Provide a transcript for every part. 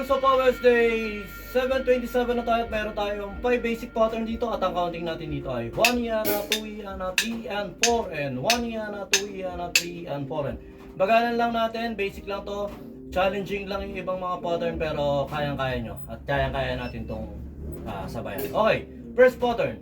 So Powers Day 727 na tayo at meron tayong 5 basic pattern dito at ang counting natin dito ay 1 yana, 2 yana, 3 and 4 and 1 yana, 2 yana, 3 and 4 and bagalan lang natin, basic lang to, challenging lang yung ibang mga pattern pero kayang-kaya nyo at kayang-kaya natin tong sabayan. Okay, first pattern.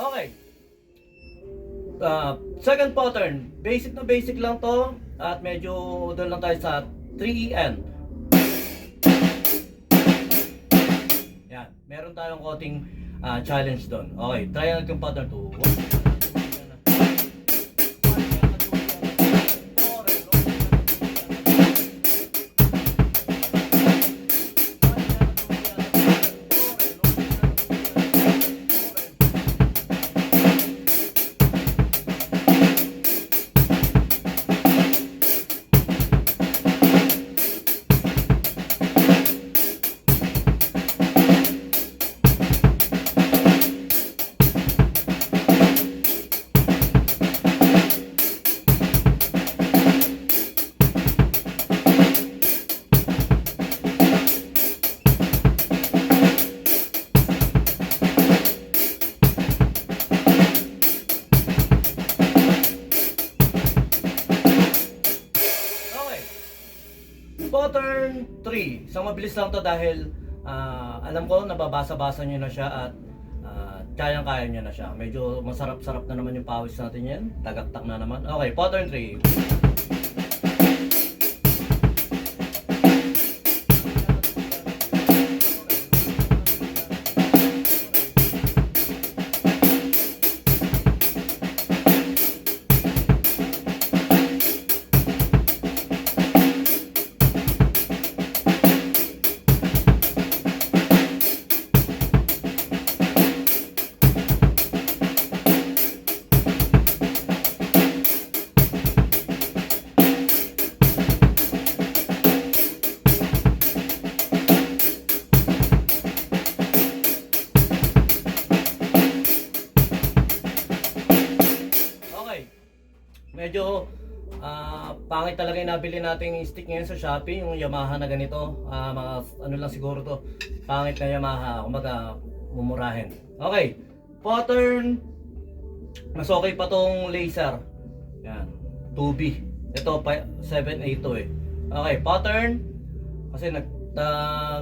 Okay. Second pattern, basic na basic lang to at medyo doon lang tayo sa 3EN. Yan, meron tayong konting challenge doon. Okay, try natin yung pattern 2. Pattern 3. Isang mabilis lang to dahil alam ko nababasa-basa nyo na siya at kayang-kaya nyo na siya. Medyo masarap-sarap na naman yung pawis natin yan. Tagaktak na naman. Okay, pattern 3. Medyo pangit talaga yung nabili nating stick ngayon sa Shopee, yung Yamaha na ganito. Mga ano lang siguro to, pangit na Yamaha, kumaga mumurahin. Okay, pattern, mas okay pa tong laser. Yan, 2B. Ito 7A to eh. Okay, pattern, kasi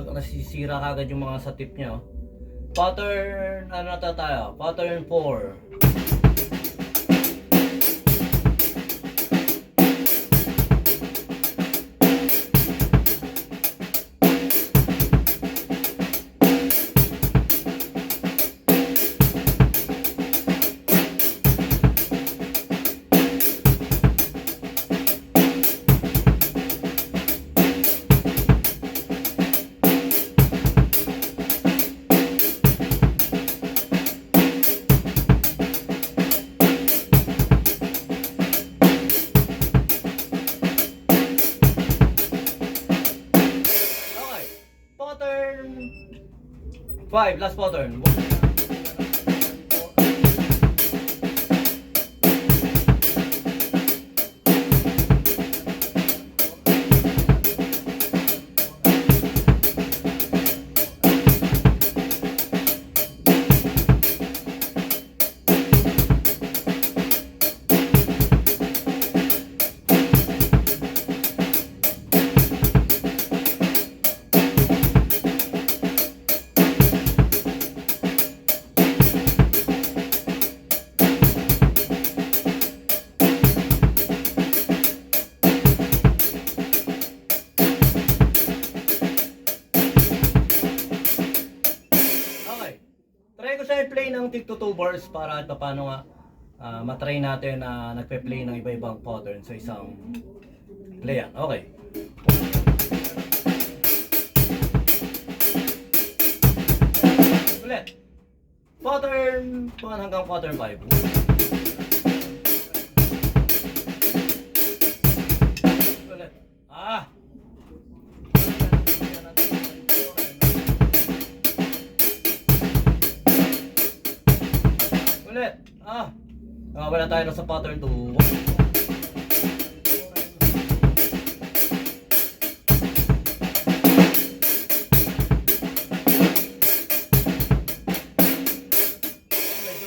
nasisira kagad yung mga sa tip niya. Pattern, ano na tayo? Pattern 4. Pattern 5, last pattern. Try ko siya i-play ng tig to 2 bars para at paano nga matry natin na nagpe-play ng iba-ibang pattern sa isang playan. Okay. Ulit. Pattern 1 hanggang pattern 5. Ulit. Ulit. Wala tayo na sa pattern 2.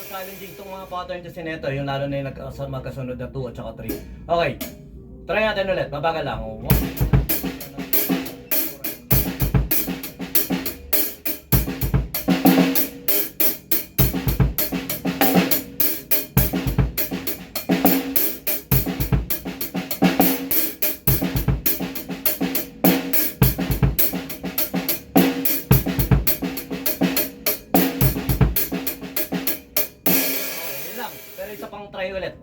Challenging itong mga pattern kasi neto, yung lalo na yung magkasunod na 2 at saka 3. Okay, try natin ulit, mabagal lang. Pero isa pang try ulit.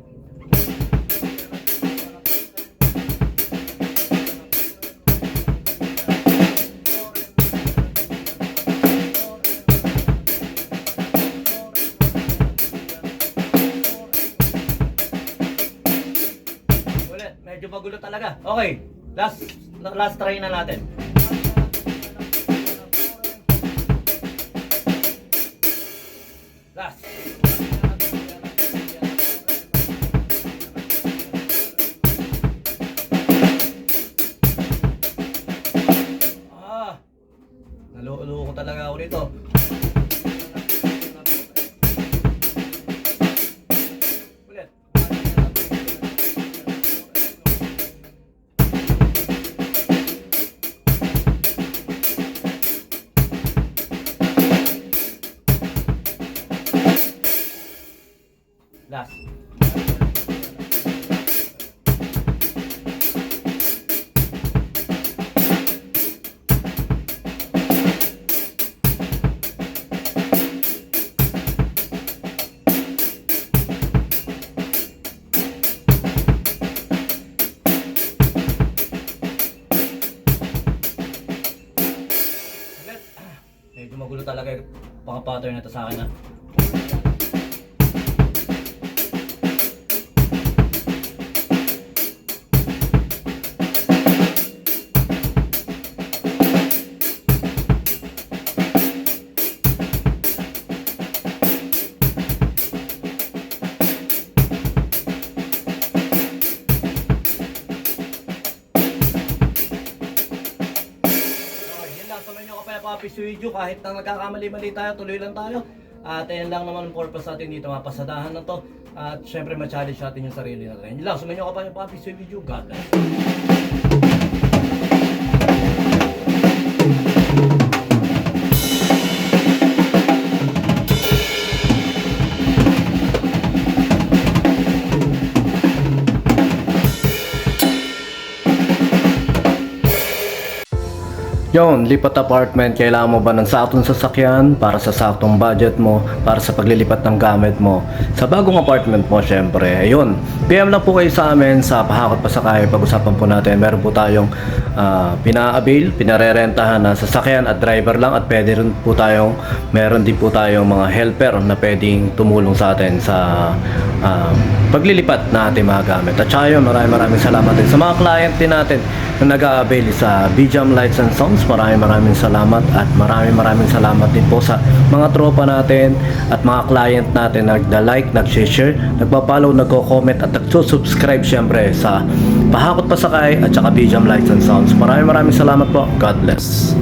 Ulit, medyo magulo talaga. Okay, last try na natin. Last. Naloko ko talaga ako dito. Ulit. Last. Medyo magulo talaga yung mga pattern na ito sa akin, ha. Tuloy nyo ka pa yung video kahit na nagkakamali-mali tayo, tuloy lang tayo. At ayun lang naman ang purpose natin dito, mapasadahan na to. At syempre ma-challenge natin yung sarili natin. Yun lang, sumayin nyo ka pa yung video. God bless. Yon, lipat apartment, kailangan mo ba ng saktong sasakyan para sa saktong budget mo, para sa paglilipat ng gamit mo sa bagong apartment mo, syempre. Ayun, PM lang po kayo sa amin sa Pahakot Pasakay. Pag-usapan po natin, meron po tayong pina-avail, pinarerentahan na sasakyan at driver lang, at pwede rin po tayong, meron din po tayong mga helper na pwedeng tumulong sa atin sa paglilipat na ating mga gamit. At saka yun, maraming salamat din sa mga client din natin na nag-a-avail sa BJAM Lights and Sounds. Maraming salamat, at maraming salamat din po sa mga tropa natin at mga client natin na nagda-like, nag-share, nagpa-follow, nagko-comment at nagsusubscribe syempre sa Pahakot Pasakay at saka BJAM Lights and Sounds. Maraming salamat po. God bless.